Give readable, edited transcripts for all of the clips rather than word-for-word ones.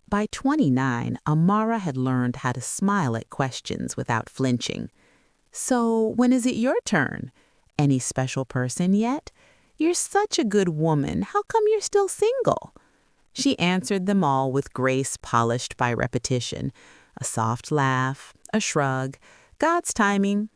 By 29, Amara had learned how to smile at questions without flinching. "So, when is it your turn? Any special person yet? You're such a good woman. How come you're still single?" She answered them all with grace polished by repetition, a soft laugh, a shrug, God's timing.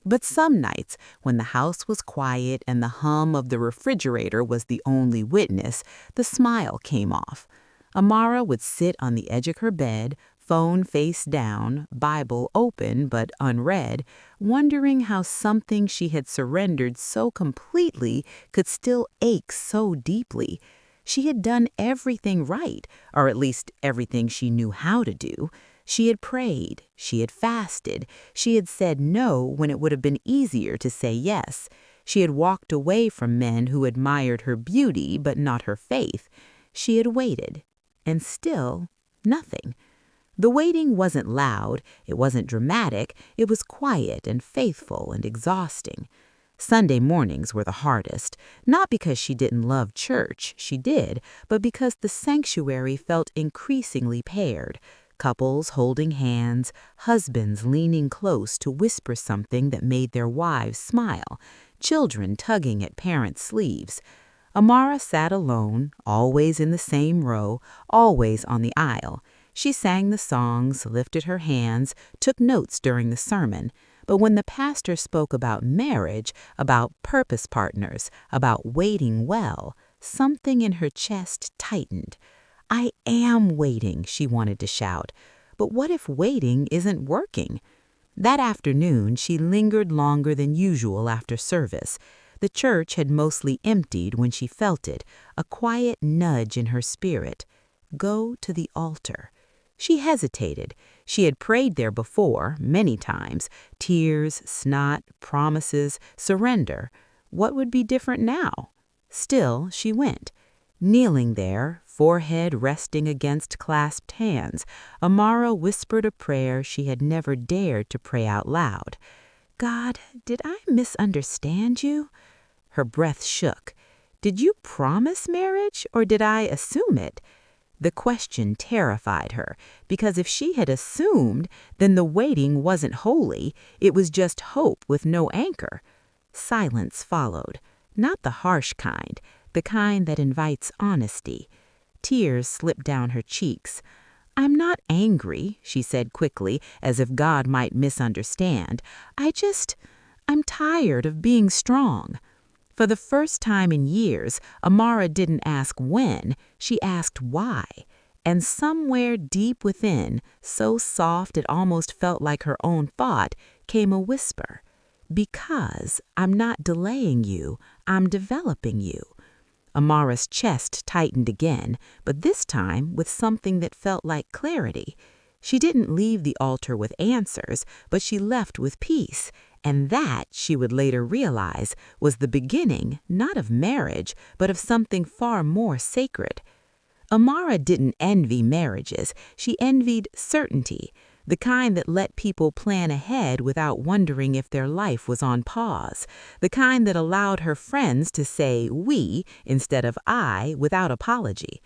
But some nights, when the house was quiet and the hum of the refrigerator was the only witness, the smile came off. Amara would sit on the edge of her bed, phone face down, Bible open but unread, wondering how something she had surrendered so completely could still ache so deeply. She had done everything right, or at least everything she knew how to do. She had prayed, she had fasted, she had said no when it would have been easier to say yes. She had walked away from men who admired her beauty but not her faith. She had waited, and still nothing. The waiting wasn't loud, it wasn't dramatic, it was quiet and faithful and exhausting. Sunday mornings were the hardest, not because she didn't love church, she did, but because the sanctuary felt increasingly paired. Couples holding hands, husbands leaning close to whisper something that made their wives smile, children tugging at parents' sleeves. Amara sat alone, always in the same row, always on the aisle. She sang the songs, lifted her hands, took notes during the sermon. But when the pastor spoke about marriage, about purpose partners, about waiting well, something in her chest tightened. "I am waiting," she wanted to shout. But what if waiting isn't working? That afternoon, she lingered longer than usual after service. The church had mostly emptied when she felt it, a quiet nudge in her spirit. Go to the altar. She hesitated. She had prayed there before, many times. Tears, snot, promises, surrender. What would be different now? Still, she went. Kneeling there, forehead resting against clasped hands, Amara whispered a prayer she had never dared to pray out loud. "God, did I misunderstand you?" Her breath shook. "Did you promise marriage, or did I assume it?" The question terrified her, because if she had assumed, then the waiting wasn't holy, it was just hope with no anchor. Silence followed, not the harsh kind, the kind that invites honesty. Tears slipped down her cheeks. "I'm not angry," she said quickly, as if God might misunderstand. I'm tired of being strong." For the first time in years, Amara didn't ask when, she asked why. And somewhere deep within, so soft it almost felt like her own thought, came a whisper. "Because I'm not delaying you, I'm developing you." Amara's chest tightened again, but this time with something that felt like clarity. She didn't leave the altar with answers, but she left with peace. And that, she would later realize, was the beginning, not of marriage, but of something far more sacred. Amara didn't envy marriages. She envied certainty, the kind that let people plan ahead without wondering if their life was on pause, the kind that allowed her friends to say "we" instead of "I" without apology.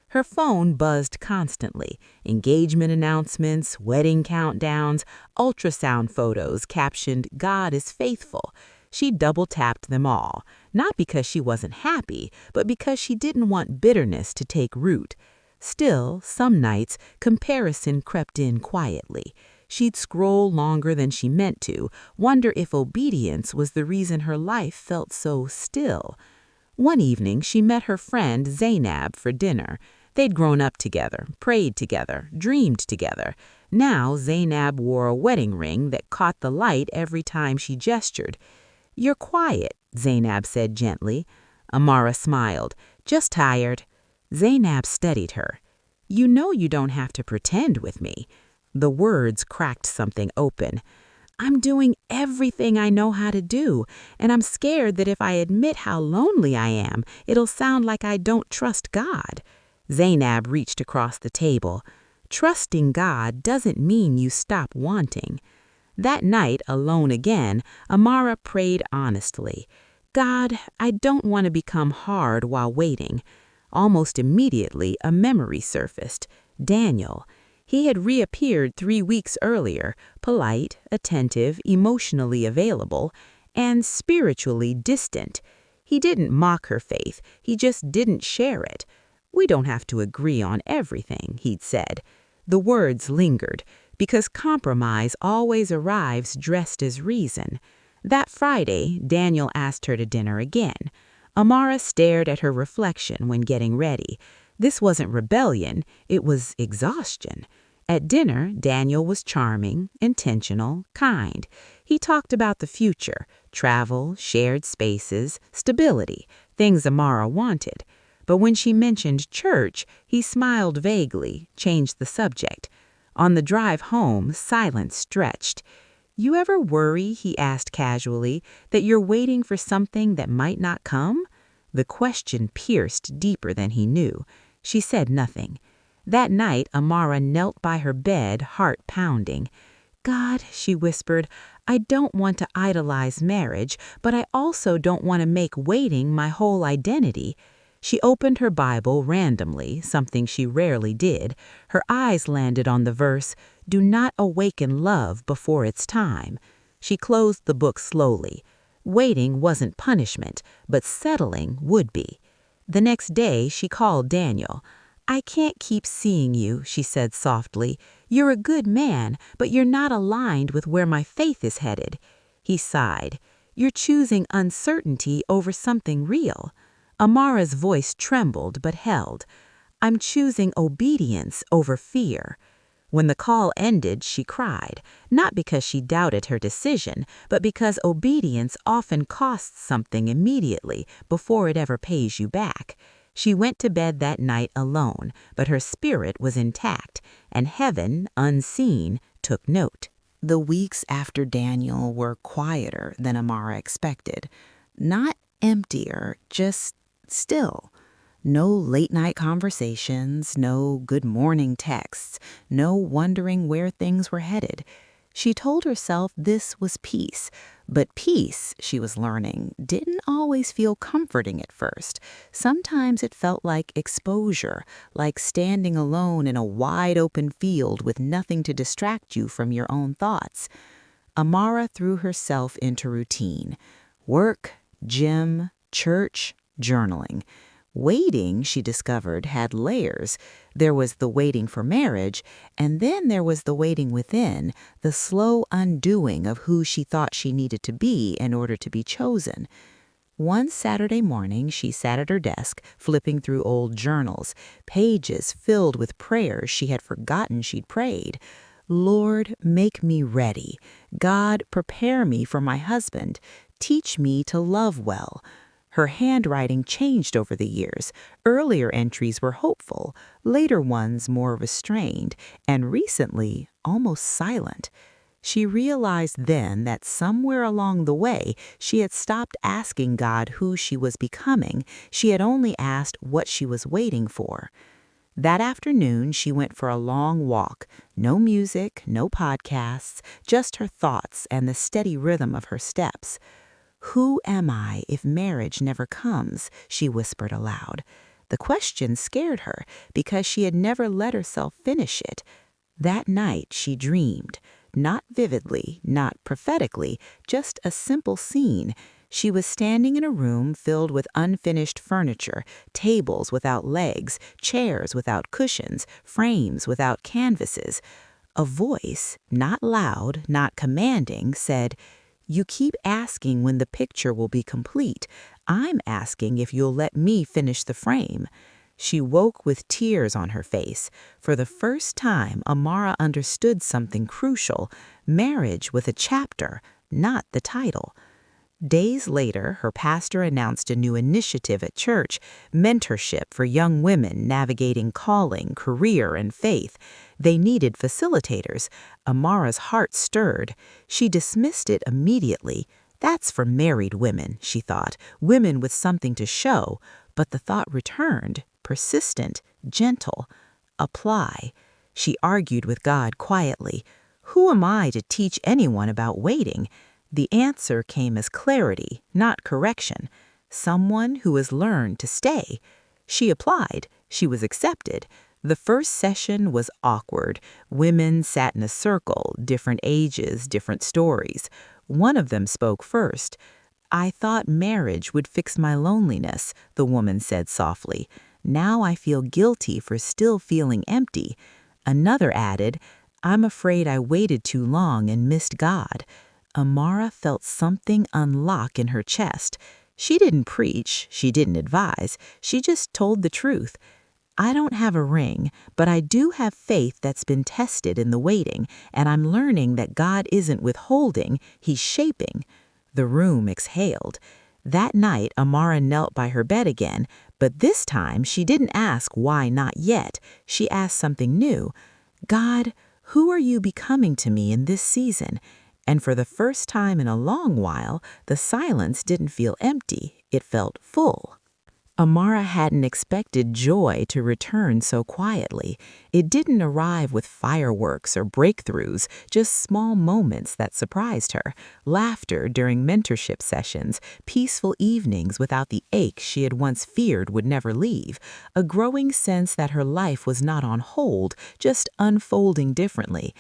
Her phone buzzed constantly, engagement announcements, wedding countdowns, ultrasound photos captioned "God is faithful." She double-tapped them all, not because she wasn't happy, but because she didn't want bitterness to take root. Still, some nights, comparison crept in quietly. She'd scroll longer than she meant to, wonder if obedience was the reason her life felt so still. One evening, she met her friend Zainab for dinner. They'd grown up together, prayed together, dreamed together. Now Zainab wore a wedding ring that caught the light every time she gestured. "You're quiet," Zainab said gently. Amara smiled. "Just tired." Zainab studied her. "You know you don't have to pretend with me." The words cracked something open. "I'm doing everything I know how to do, and I'm scared that if I admit how lonely I am, it'll sound like I don't trust God." Zainab reached across the table. "Trusting God doesn't mean you stop wanting." That night, alone again, Amara prayed honestly. "God, I don't want to become hard while waiting." Almost immediately, a memory surfaced. Daniel. He had reappeared 3 weeks earlier, polite, attentive, emotionally available, and spiritually distant. He didn't mock her faith, he just didn't share it. "We don't have to agree on everything," he'd said. The words lingered, because compromise always arrives dressed as reason. That Friday, Daniel asked her to dinner again. Amara stared at her reflection when getting ready. This wasn't rebellion, it was exhaustion. At dinner, Daniel was charming, intentional, kind. He talked about the future, travel, shared spaces, stability, things Amara wanted. But when she mentioned church, he smiled vaguely, changed the subject. On the drive home, silence stretched. "You ever worry," he asked casually, "that you're waiting for something that might not come?" The question pierced deeper than he knew. She said nothing. That night, Amara knelt by her bed, heart pounding. "God," she whispered, "I don't want to idolize marriage, but I also don't want to make waiting my whole identity." She opened her Bible randomly, something she rarely did. Her eyes landed on the verse, "Do not awaken love before its time." She closed the book slowly. Waiting wasn't punishment, but settling would be. The next day, she called Daniel. "I can't keep seeing you," she said softly. "You're a good man, but you're not aligned with where my faith is headed." He sighed. "You're choosing uncertainty over something real." Amara's voice trembled but held. "I'm choosing obedience over fear." When the call ended, she cried, not because she doubted her decision, but because obedience often costs something immediately before it ever pays you back. She went to bed that night alone, but her spirit was intact, and heaven, unseen, took note. The weeks after Daniel were quieter than Amara expected. Not emptier, just still. No late-night conversations, no good morning texts, no wondering where things were headed. She told herself this was peace, but peace, she was learning, didn't always feel comforting at first. Sometimes it felt like exposure, like standing alone in a wide-open field with nothing to distract you from your own thoughts. Amara threw herself into routine. Work, gym, church, journaling. Waiting, she discovered, had layers. There was the waiting for marriage, and then there was the waiting within, the slow undoing of who she thought she needed to be in order to be chosen. One Saturday morning, she sat at her desk, flipping through old journals, pages filled with prayers she had forgotten she'd prayed. "Lord, make me ready. God, prepare me for my husband. Teach me to love well." Her handwriting changed over the years. Earlier entries were hopeful, later ones more restrained, and recently almost silent. She realized then that somewhere along the way she had stopped asking God who she was becoming. She had only asked what she was waiting for. That afternoon, she went for a long walk. No music, no podcasts, just her thoughts and the steady rhythm of her steps. "Who am I if marriage never comes?" she whispered aloud. The question scared her because she had never let herself finish it. That night she dreamed, not vividly, not prophetically, just a simple scene. She was standing in a room filled with unfinished furniture, tables without legs, chairs without cushions, frames without canvases. A voice, not loud, not commanding, said, "You keep asking when the picture will be complete. I'm asking if you'll let me finish the frame." She woke with tears on her face. For the first time, Amara understood something crucial: marriage with a chapter, not the title. Days later, her pastor announced a new initiative at church, mentorship for young women navigating calling, career, and faith. They needed facilitators. Amara's heart stirred. She dismissed it immediately. "That's for married women," she thought, "women with something to show." But the thought returned, persistent, gentle. Apply. She argued with God quietly. Who am I to teach anyone about waiting? The answer came as clarity, not correction. Someone who has learned to stay. She applied. She was accepted. The first session was awkward. Women sat in a circle, different ages, different stories. One of them spoke first. "I thought marriage would fix my loneliness," the woman said softly. "Now I feel guilty for still feeling empty." Another added, "I'm afraid I waited too long and missed God." Amara felt something unlock in her chest. She didn't preach, she didn't advise, she just told the truth. "I don't have a ring, but I do have faith that's been tested in the waiting, and I'm learning that God isn't withholding, He's shaping." The room exhaled. That night, Amara knelt by her bed again, but this time she didn't ask why not yet. She asked something new. "God, who are you becoming to me in this season?" And for the first time in a long while, the silence didn't feel empty, it felt full. Amara hadn't expected joy to return so quietly. It didn't arrive with fireworks or breakthroughs, just small moments that surprised her. Laughter during mentorship sessions, peaceful evenings without the ache she had once feared would never leave, a growing sense that her life was not on hold, just unfolding differently.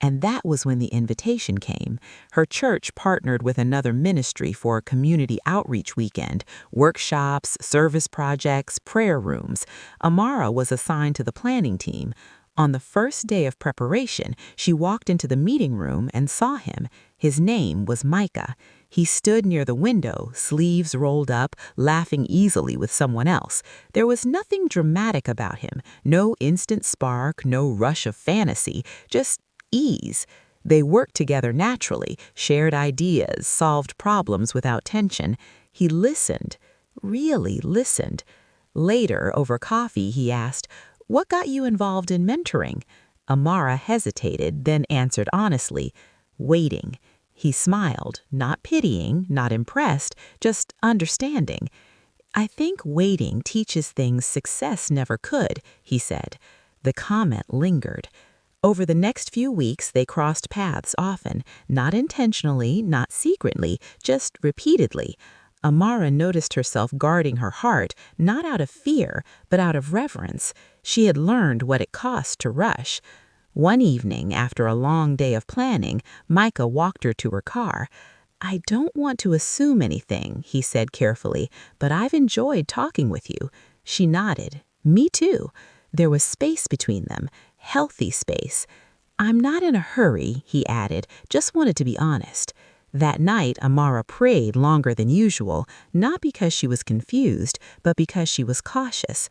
And that was when the invitation came. Her church partnered with another ministry for a community outreach weekend, workshops, service projects, prayer rooms. Amara was assigned to the planning team. On the first day of preparation, she walked into the meeting room and saw him. His name was Micah. He stood near the window, sleeves rolled up, laughing easily with someone else. There was nothing dramatic about him, no instant spark, no rush of fantasy, just ease. They worked together naturally, shared ideas, solved problems without tension. He listened, really listened. Later, over coffee, he asked, "What got you involved in mentoring?" Amara hesitated, then answered honestly, "Waiting." He smiled, not pitying, not impressed, just understanding. "I think waiting teaches things success never could," he said. The comment lingered. Over the next few weeks, they crossed paths often, not intentionally, not secretly, just repeatedly. Amara noticed herself guarding her heart, not out of fear, but out of reverence. She had learned what it cost to rush. One evening, after a long day of planning, Micah walked her to her car. "I don't want to assume anything," he said carefully, "but I've enjoyed talking with you." She nodded. "Me too." There was space between them, healthy space. "I'm not in a hurry," he added, "just wanted to be honest." That night, Amara prayed longer than usual, not because she was confused, but because she was cautious.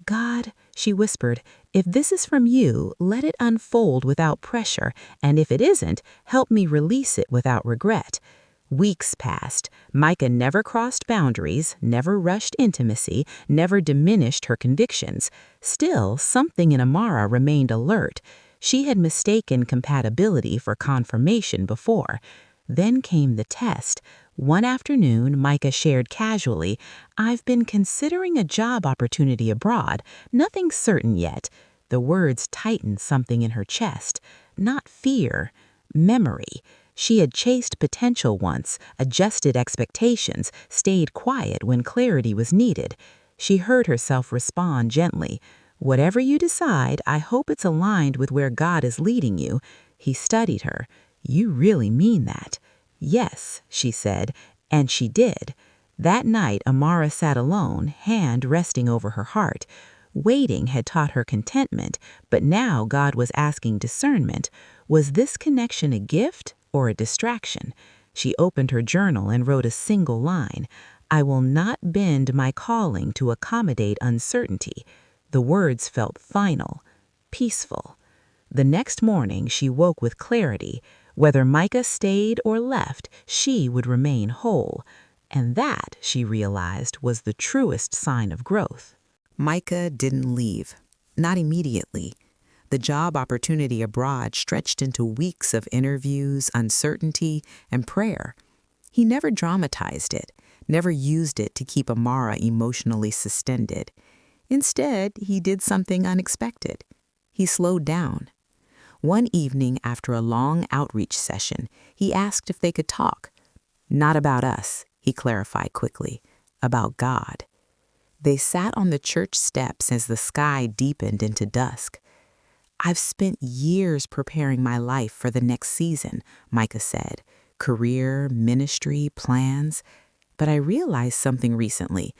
"God," she whispered, "if this is from you, let it unfold without pressure, and if it isn't, help me release it without regret." Weeks passed. Micah never crossed boundaries, never rushed intimacy, never diminished her convictions. Still, something in Amara remained alert. She had mistaken compatibility for confirmation before. Then came the test. One afternoon, Micah shared casually, "I've been considering a job opportunity abroad. Nothing certain yet." The words tightened something in her chest. Not fear, memory. She had chased potential once, adjusted expectations, stayed quiet when clarity was needed. She heard herself respond gently, "Whatever you decide, I hope it's aligned with where God is leading you." He studied her. "You really mean that?" "Yes," she said, and she did. That night, Amara sat alone, hand resting over her heart. Waiting had taught her contentment, but now God was asking discernment. Was this connection a gift or a distraction? She opened her journal and wrote a single line, "I will not bend my calling to accommodate uncertainty." The words felt final, peaceful. The next morning, she woke with clarity. Whether Micah stayed or left, she would remain whole. And that, she realized, was the truest sign of growth. Micah didn't leave, not immediately. The job opportunity abroad stretched into weeks of interviews, uncertainty, and prayer. He never dramatized it, never used it to keep Amara emotionally suspended. Instead, he did something unexpected. He slowed down. One evening after a long outreach session, he asked if they could talk. "Not about us," he clarified quickly, "about God." They sat on the church steps as the sky deepened into dusk. "I've spent years preparing my life for the next season," Micah said. "Career, ministry, plans. But I realized something recently.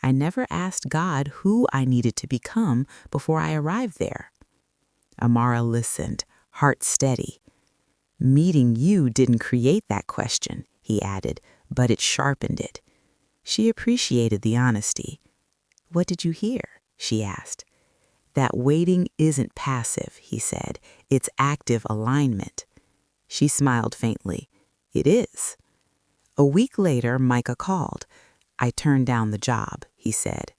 I never asked God who I needed to become before I arrived there." Amara listened, heart steady. "Meeting you didn't create that question," he added, "but it sharpened it." She appreciated the honesty. "What did you hear?" she asked. "That waiting isn't passive," he said. "It's active alignment." She smiled faintly. "It is." A week later, Micah called. "I turned down the job," he said.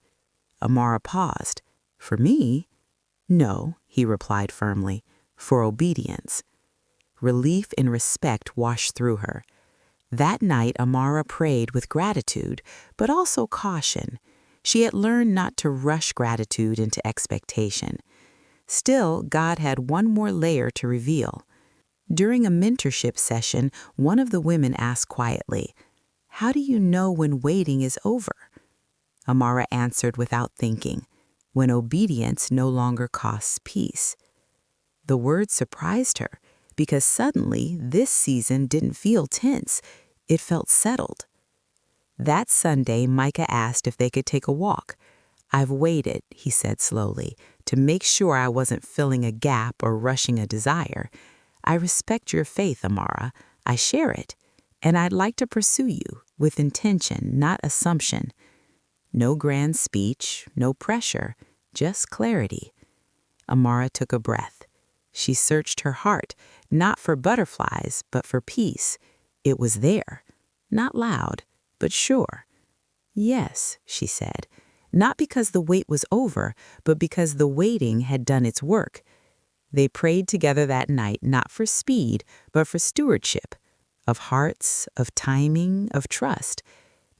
Amara paused. "For me?" "No," he replied firmly. "For obedience." Relief and respect washed through her. That night, Amara prayed with gratitude, but also caution. She had learned not to rush gratitude into expectation. Still, God had one more layer to reveal. During a mentorship session, one of the women asked quietly, "How do you know when waiting is over?" Amara answered without thinking, "When obedience no longer costs peace." The word surprised her because suddenly this season didn't feel tense. It felt settled. That Sunday, Micah asked if they could take a walk. "I've waited," he said slowly, "to make sure I wasn't filling a gap or rushing a desire. I respect your faith, Amara. I share it. And I'd like to pursue you with intention, not assumption." No grand speech, no pressure, just clarity. Amara took a breath. She searched her heart, not for butterflies, but for peace. It was there, not loud, but sure. "Yes," she said, not because the wait was over, but because the waiting had done its work. They prayed together that night, not for speed, but for stewardship, of hearts, of timing, of trust.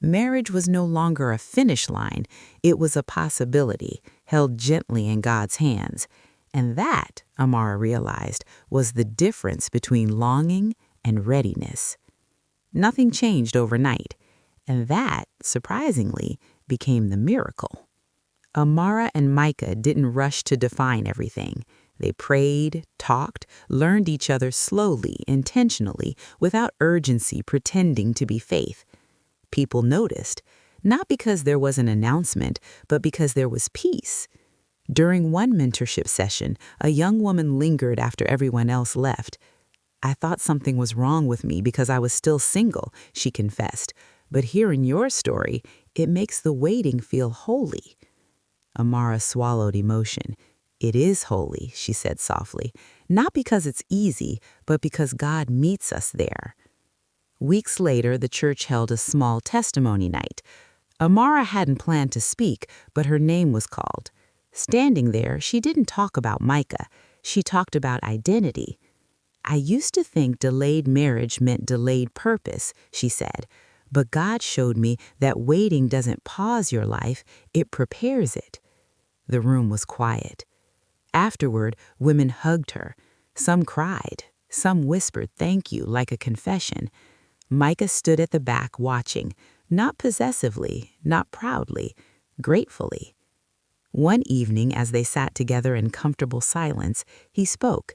Marriage was no longer a finish line. It was a possibility, held gently in God's hands. And that, Amara realized, was the difference between longing and readiness. Nothing changed overnight. And that, surprisingly, became the miracle. Amara and Micah didn't rush to define everything. They prayed, talked, learned each other slowly, intentionally, without urgency pretending to be faith. People noticed, not because there was an announcement, but because there was peace. During one mentorship session, a young woman lingered after everyone else left. "I thought something was wrong with me because I was still single," she confessed. "But hearing your story, it makes the waiting feel holy." Amara swallowed emotion. "It is holy," she said softly, "not because it's easy, but because God meets us there." Weeks later, the church held a small testimony night. Amara hadn't planned to speak, but her name was called. Standing there, she didn't talk about Micah. She talked about identity. "I used to think delayed marriage meant delayed purpose," she said. "But God showed me that waiting doesn't pause your life, it prepares it." The room was quiet. Afterward, women hugged her. Some cried. Some whispered thank you like a confession. Micah stood at the back watching, not possessively, not proudly, gratefully. One evening, as they sat together in comfortable silence, he spoke.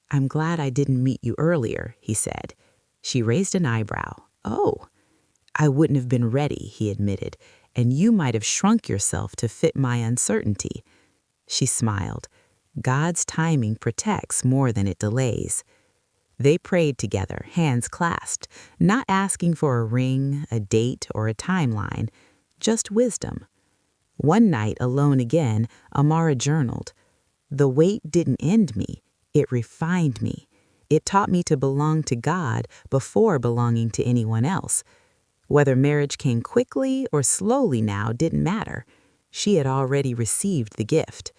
"I'm glad I didn't meet you earlier," he said. She raised an eyebrow. "Oh." "I wouldn't have been ready," he admitted, "and you might have shrunk yourself to fit my uncertainty." She smiled. God's timing protects more than it delays. They prayed together, hands clasped, not asking for a ring, a date, or a timeline, just wisdom. One night, alone again, Amara journaled. "The wait didn't end me, it refined me. It taught me to belong to God before belonging to anyone else. Whether marriage came quickly or slowly now didn't matter. She had already received the gift,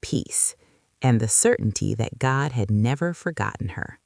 peace, and the certainty that God had never forgotten her."